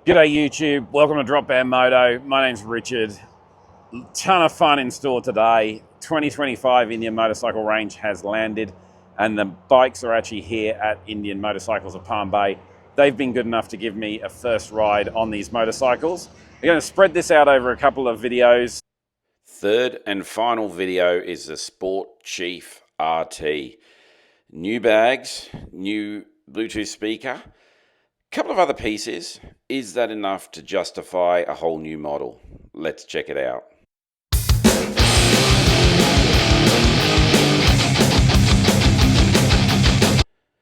G'day YouTube, welcome to Drop Bear Moto. My name's Richard. Ton of fun in store today. 2025 Indian Motorcycle Range has landed and the bikes are actually here at Indian Motorcycles of Palm Bay. They've been good enough to give me a first ride on these motorcycles. We're going to spread this out over a couple of videos. Third and final video is the Sport Chief RT. New bags, new Bluetooth speaker, couple of other pieces. Is that enough to justify a whole new model? Let's check it out.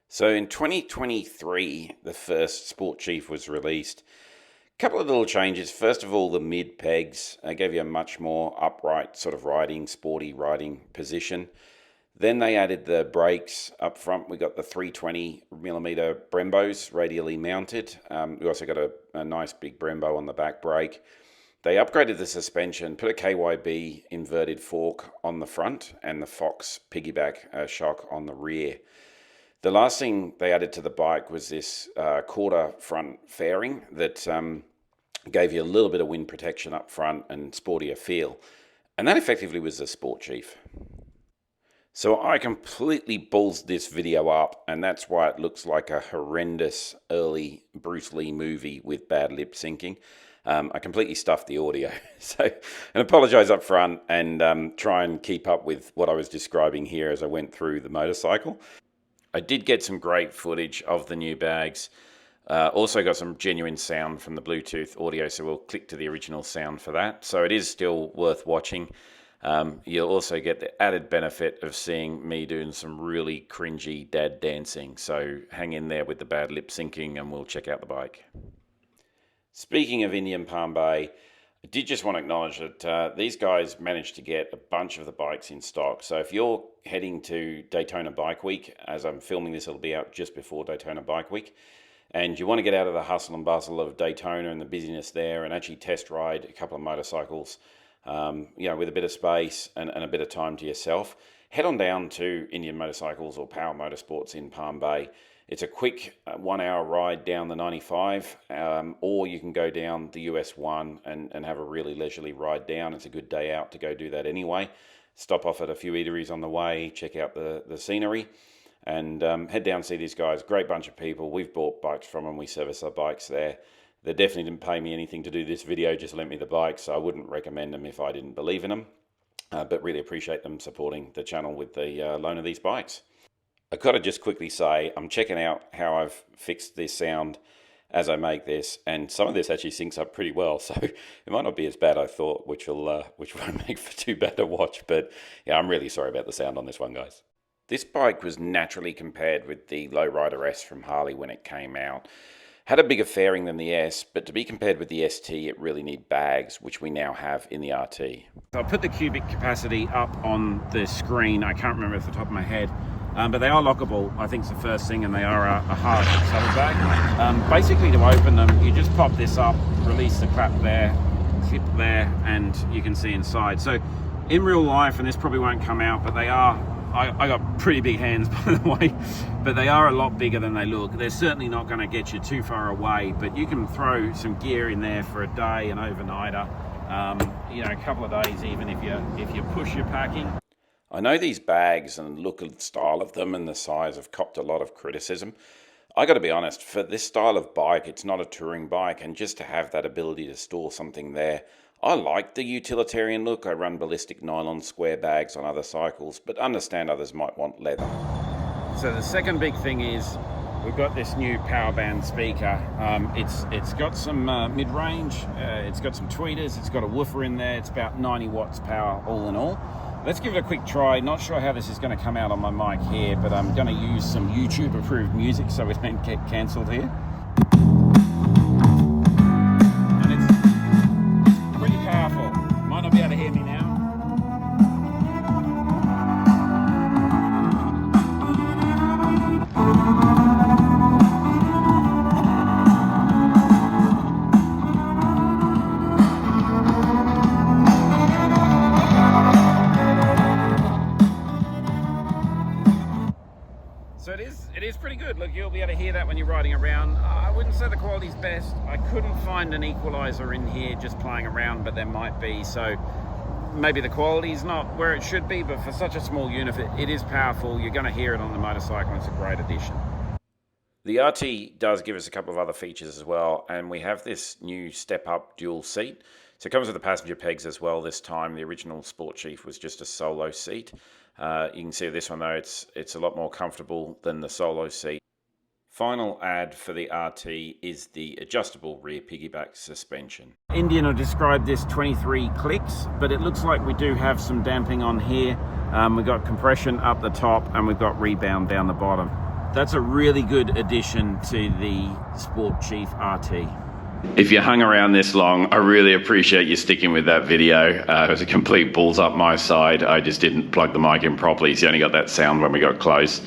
So in 2023, the first Sport Chief was released. A couple of little changes. First of all, the mid pegs gave you a much more upright sort of riding, sporty riding position. Then they added the brakes up front. We got the 320mm Brembos radially mounted. We also got a nice big Brembo on the back brake. They upgraded the suspension, put a KYB inverted fork on the front and the Fox piggyback shock on the rear. The last thing they added to the bike was this quarter front fairing that gave you a little bit of wind protection up front and sportier feel. And that effectively was the Sport Chief. So I completely balls this video up, and that's why it looks like a horrendous early Bruce Lee movie with bad lip syncing. I completely stuffed the audio, so I apologise up front and try and keep up with what I was describing here as I went through the motorcycle. I did get some great footage of the new bags. Also got some genuine sound from the Bluetooth audio, so we'll click to the original sound for that. So it is still worth watching. You'll also get the added benefit of seeing me doing some really cringy dad dancing. So hang in there with the bad lip syncing and we'll check out the bike. Speaking of Indian Palm Bay, I did just want to acknowledge that these guys managed to get a bunch of the bikes in stock. So if you're heading to Daytona Bike Week, as I'm filming this, it'll be out just before Daytona Bike Week, and you want to get out of the hustle and bustle of Daytona and the busyness there and actually test ride a couple of motorcycles, with a bit of space and a bit of time to yourself, head on down to Indian Motorcycles or Power Motorsports in Palm Bay. It's a quick 1 hour ride down the 95, or you can go down the US 1 and have a really leisurely ride down. It's a good day out to go do that anyway. Stop off at a few eateries on the way, check out the scenery, and head down and see these guys. Great bunch of people. We've bought bikes from them. We service our bikes there. They definitely didn't pay me anything to do this video, just lent me the bikes, so I wouldn't recommend them if I didn't believe in them. But really appreciate them supporting the channel with the loan of these bikes. I've got to just quickly say, I'm checking out how I've fixed this sound as I make this, and some of this actually syncs up pretty well, so it might not be as bad as I thought, which won't make for too bad to watch, but yeah, I'm really sorry about the sound on this one, guys. This bike was naturally compared with the Lowrider S from Harley when it came out. Had a bigger fairing than the S, but to be compared with the ST, it really need bags, which we now have in the RT. So I'll put the cubic capacity up on the screen. I can't remember off the top of my head, but they are lockable, I think is the first thing, and they are a hard saddle bag. Basically, to open them, you just pop this up, release the clap there, clip there, and you can see inside. So in real life, and this probably won't come out, but they are, I got pretty big hands, by the way, but they are a lot bigger than they look. They're certainly not going to get you too far away, but you can throw some gear in there for a day, an overnighter, a couple of days even if you push your packing. I know these bags and look and style of them and the size have copped a lot of criticism. I got to be honest, for this style of bike, it's not a touring bike, and just to have that ability to store something there, I like the utilitarian look. I run ballistic nylon square bags on other cycles, but understand others might want leather. So the second big thing is we've got this new power band speaker. It's got some mid-range, it's got some tweeters, it's got a woofer in there. It's about 90 watts power all in all. Let's give it a quick try. Not sure how this is going to come out on my mic here, but I'm going to use some YouTube approved music so we don't get cancelled here. Be able to hear me now. So it is pretty good. Look, you'll be able to hear that when you're riding around. I wouldn't say the quality's best. I couldn't find an equalizer in here just playing around, but there might be. So maybe the quality's not where it should be, but for such a small unit, it is powerful. You're going to hear it on the motorcycle, and it's a great addition. The RT does give us a couple of other features as well, and we have this new step-up dual seat. So it comes with the passenger pegs as well this time. The original Sport Chief was just a solo seat. You can see this one though, it's a lot more comfortable than the solo seat. Final add for the RT is the adjustable rear piggyback suspension. Indian will describe this 23 clicks, but it looks like we do have some damping on here. We've got compression up the top and we've got rebound down the bottom. That's a really good addition to the Sport Chief RT. If you hung around this long, I really appreciate you sticking with that video. It was a complete balls up my side. I just didn't plug the mic in properly, so you only got that sound when we got close.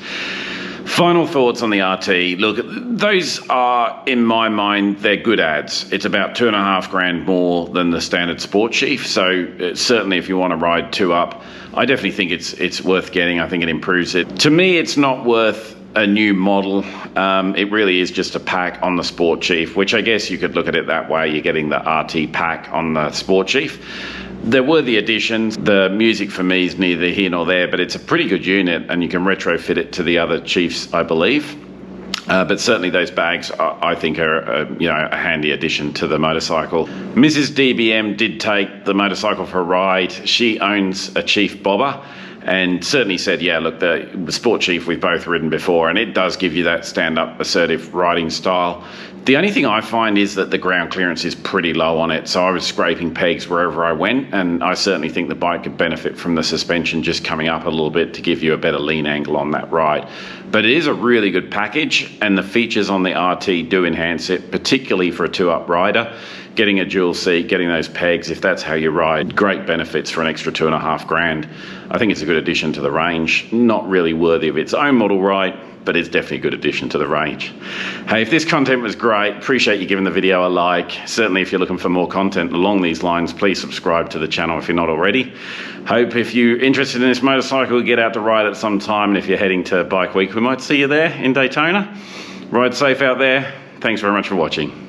Final thoughts on the RT. Look, those are, in my mind, they're good ads. It's about $2,500 more than the standard Sport Chief. So certainly if you want to ride 2-up, I definitely think it's worth getting. I think it improves it. To me, it's not worth a new model. It really is just a pack on the Sport Chief, which I guess you could look at it that way. You're getting the RT pack on the Sport Chief. They're worthy additions. The music for me is neither here nor there, but it's a pretty good unit and you can retrofit it to the other Chiefs, I believe. But certainly those bags, I think, are a handy addition to the motorcycle. Mrs. DBM did take the motorcycle for a ride. She owns a Chief bobber and certainly said, yeah, look, the Sport Chief we've both ridden before, and it does give you that stand-up assertive riding style. The only thing I find is that the ground clearance is pretty low on it, so I was scraping pegs wherever I went, and I certainly think the bike could benefit from the suspension just coming up a little bit to give you a better lean angle on that ride. But it is a really good package, and the features on the RT do enhance it, particularly for a 2-up rider. Getting a dual seat, getting those pegs, if that's how you ride, great benefits for an extra $2,500. I think it's a good addition to the range. Not really worthy of its own model ride, but it's definitely a good addition to the range. Hey, if this content was great, appreciate you giving the video a like. Certainly if you're looking for more content along these lines, please subscribe to the channel if you're not already. Hope if you're interested in this motorcycle, get out to ride it sometime, and if you're heading to Bike Week, we might see you there in Daytona. Ride safe out there. Thanks very much for watching.